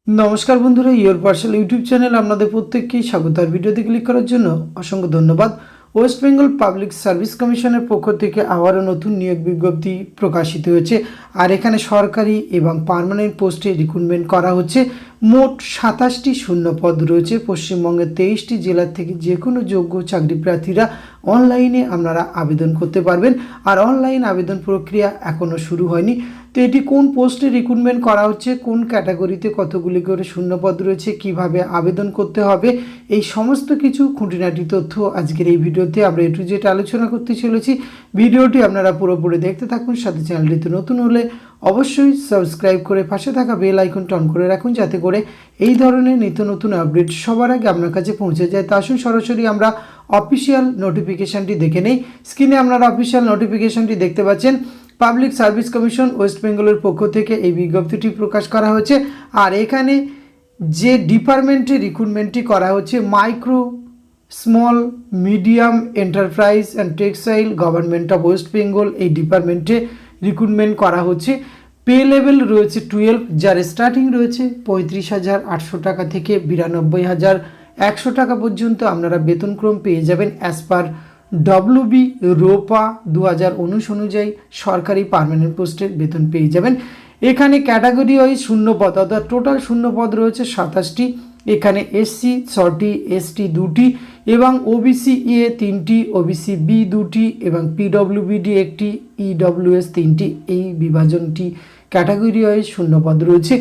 নমস্কার বন্ধুরা, your parcel YouTube channel আপনাদের প্রত্যেককেই স্বাগত। আর ভিডিওতে ক্লিক করার জন্য অসংখ্য ধন্যবাদ। ওয়েস্ট বেঙ্গল পাবলিক সার্ভিস কমিশনের পক্ষ থেকে আবারও নতুন নিয়োগ বিজ্ঞপ্তি প্রকাশিত হয়েছে। আর এখানে সরকারি এবং পার্মানেন্ট পোস্টে রিক্রুটমেন্ট করা হচ্ছে। মোট 27টি শূন্য পদ রয়েছে। পশ্চিমবঙ্গের 23টি জেলার থেকে যে কোনো যোগ্য চাকরি প্রার্থীরা অনলাইনে আপনারা আবেদন করতে পারবেন। আর অনলাইন আবেদন প্রক্রিয়া এখনও শুরু হয়নি। তো এটি কোন পোস্টে রিক্রুটমেন্ট করা হচ্ছে, কোন ক্যাটাগরিতে কতগুলি করে শূন্যপদ রয়েছে, কিভাবে আবেদন করতে হবে, এই সমস্ত কিছু খুঁটিনাটি তথ্য আজকের এই ভিডিওতে আমরা একটু যেটা আলোচনা করতে চলেছি। ভিডিওটি আপনারা পুরোপুরি দেখতে থাকুন। সাথে চ্যানেলটিতে নতুন হলে অবশ্যই সাবস্ক্রাইব করে পাশে থাকা বেল আইকনটা অন করে রাখুন, যাতে করে এই ধরনের নিত্য নতুন আপডেট সবার আগে আপনার কাছে পৌঁছে যায়। তা আসুন সরাসরি আমরা অফিসিয়াল নোটিফিকেশানটি দেখে নেই। স্ক্রিনে আপনারা অফিসিয়াল নোটিফিকেশানটি দেখতে পাচ্ছেন। পাবলিক সার্ভিস কমিশন ওয়েস্ট বেঙ্গলের পক্ষ থেকে এই বিজ্ঞপ্তিটি প্রকাশ করা হয়েছে। আর এখানে যে ডিপার্টমেন্টে রিক্রুটমেন্টটি করা হচ্ছে, micro small medium enterprise and textile government of West Bengal, এই ডিপার্টমেন্টে রিক্রুটমেন্ট করা হচ্ছে। পে লেভেল রয়েছে 12, যার স্টার্টিং রয়েছে 35,800 টাকা থেকে 92,100 টাকা পর্যন্ত আপনারা বেতনক্রম পেয়ে যাবেন অ্যাজ পার WB রোপা 2019 অনুযায়ী সরকারি পার্মানেন্ট পোস্টের বেতন পেয়ে যাবেন। এখানে ক্যাটাগরি ওয়াইজ শূন্যপদ অর্থাৎ টোটাল শূন্যপদ রয়েছে 27টি। এখানে SC 6টি, ST 2টি এবং OBC A 3টি, OBC B 2টি এবং PWBD 1টি, EWS 3টি, এই বিভাজনটি ক্যাটাগরি ওয়াইজ শূন্যপদ রয়েছে।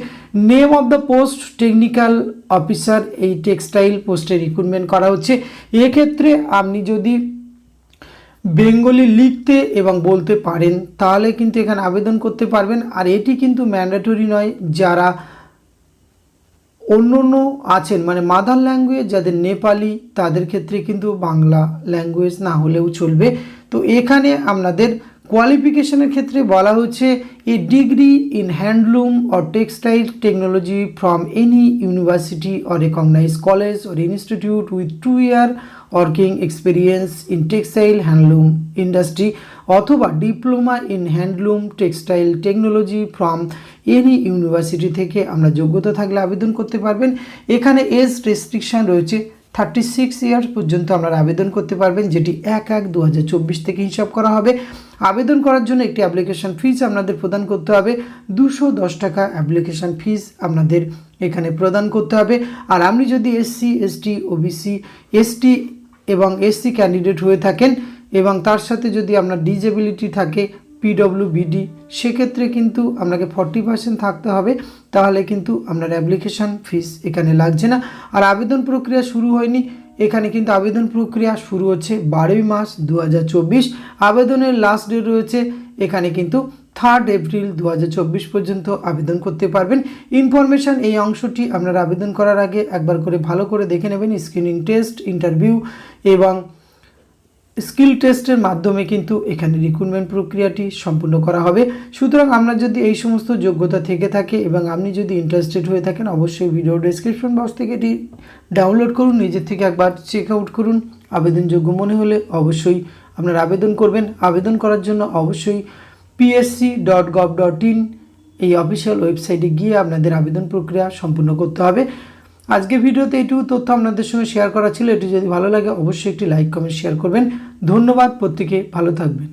Name of the post technical officer, এই টেক্সটাইল পোস্টে রিক্রুটমেন্ট করা হচ্ছে। এক্ষেত্রে আপনি যদি বেঙ্গলি লিখতে এবং বলতে পারেন তাহলে কিন্তু এখানে আবেদন করতে পারবেন। আর এটি কিন্তু ম্যান্ডেটরি নয়। যারা অন্য আছেন মানে মাদার ল্যাঙ্গুয়েজ যাদের নেপালি, তাদের ক্ষেত্রে কিন্তু বাংলা ল্যাঙ্গুয়েজ না হলেও চলবে। তো এখানে আপনাদের কোয়ালিফিকেশনের ক্ষেত্রে বলা হচ্ছে a degree in handloom or textile technology from any university or recognize college or institute with 2 year working experience in textile handloom industry অথবা diploma in handloom textile technology from any university থেকে আমরা যোগ্যতা থাকলে আবেদন করতে পারবেন। এখানে age restriction রয়েছে 36 ইয়ার্স পর্যন্ত আপনারা আবেদন করতে পারবেন, যেটি 1/1/2024 থেকে হিসাব করা হবে। আবেদন করার জন্য একটি অ্যাপ্লিকেশান ফিস আপনাদের প্রদান করতে হবে। 210 টাকা অ্যাপ্লিকেশান ফিস আপনাদের এখানে প্রদান করতে হবে। আর আপনি যদি SC ST OBC ST এবং SC ক্যান্ডিডেট হয়ে থাকেন এবং তার সাথে যদি আপনার ডিজেবিলিটি থাকে PWBD, সেক্ষেত্রে কিন্তু আপনাকে 40% থাকতে হবে, তাহলে কিন্তু আপনার অ্যাপ্লিকেশান ফিস এখানে লাগছে না। আর আবেদন প্রক্রিয়া শুরু হয়নি, এখানে কিন্তু আবেদন প্রক্রিয়া শুরু হচ্ছে 12 মার্চ 2024। আবেদনের লাস্ট ডেট রয়েছে এখানে কিন্তু 3 এপ্রিল 2024 পর্যন্ত আবেদন করতে পারবেন। ইনফরমেশান এই অংশটি আপনারা আবেদন করার আগে একবার করে ভালো করে দেখে নেবেন। স্ক্রিনিং টেস্ট, ইন্টারভিউ এবং স্কিল টেস্টের মাধ্যমে কিন্তু এখানে রিক্রুটমেন্ট প্রক্রিয়াটি সম্পূর্ণ করা হবে। সুতরাং আপনার যদি এই সমস্ত যোগ্যতা থেকে থাকে এবং আপনি যদি ইন্টারেস্টেড হয়ে থাকেন, অবশ্যই ভিডিও ডেসক্রিপশন বক্স থেকে এটি ডাউনলোড করুন, নিজের থেকে একবার চেক আউট করুন। আবেদনযোগ্য মনে হলে অবশ্যই আপনারা আবেদন করবেন। আবেদন করার জন্য অবশ্যই psc.gov.in এই অফিসিয়াল ওয়েবসাইটে গিয়ে আপনাদের আবেদন প্রক্রিয়া সম্পূর্ণ করতে হবে। আজকে ভিডিওতে এইটুকু তথ্য আপনাদের সঙ্গে শেয়ার করা ছিল। এটি যদি ভালো লাগে অবশ্যই একটি লাইক কমেন্ট শেয়ার করবেন। ধন্যবাদ, প্রত্যেকে ভালো থাকবেন।